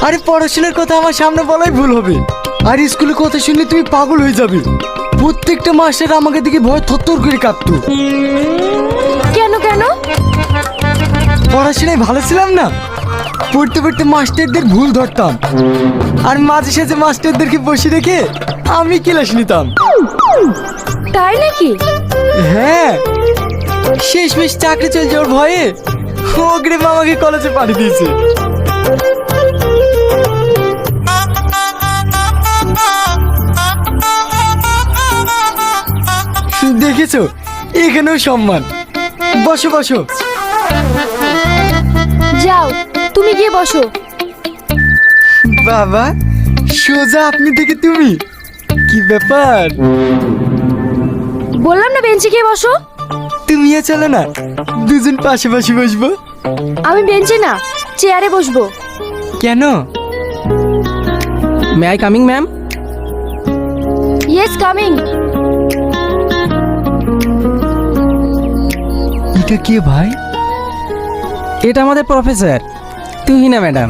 আরে পড়াশোনার কথা আমার সামনে বলাই ভুল হবে। আর স্কুলে কথা শুনলে তুমি পাগল হয়ে যাবে। প্রত্যেকটা মাস্টার আমাকে দিকে ভয় থরথর করে কাঁপতো। কেন কেন? পড়াশোনায় ভালো ছিলাম না, পড়তে পড়তে মাস্টারদের ভুল ধরতাম, আর মাঝে সাঝে মাস্টারদেরকে বসে রেখে আমি ক্লাস নিতাম। তাই নাকি? হ্যাঁ, শেষমেশ চাকরি চলে যাওয়ার ভয়ে অগ্রিম আমাকে কলেজে পাঠিয়ে দিয়েছে। দেখেছো, এখানেও সম্মান। বসো বসো। যাও, তুমি গিয়ে বসো। বাবা, সোজা আপনি থেকে তুমি, কি ব্যাপার? বললাম না বেঞ্চে গিয়ে বসো। তুমিও চলো না, দুজন পাশাপাশি বসবো। আমি বেঞ্চে না, চেয়ারে বসবো। কেন? May I coming ma'am? Yes, coming. এটা কে ভাই? এটা আমাদের professor Tuhina madam.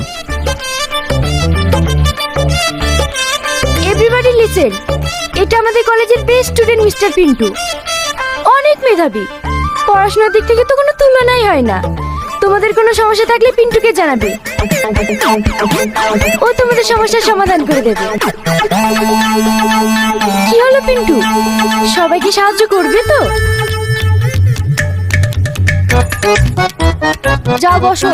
Everybody listen, এটা আমাদের কলেজের বেস্ট স্টুডেন্ট মিস্টার পিন্টু। অনেক মেধাবী, পড়াশোনার দিক থেকে তো কোনো তুলনাই হয় না। তোমাদের কোনো সমস্যা থাকলে পিন্টুকে জানাবে, ও তোমাদের সমস্যার সমাধান করে দেবে। কি হলো পিন্টু, সবাইকে সাহায্য করবে তো? যাও বসো।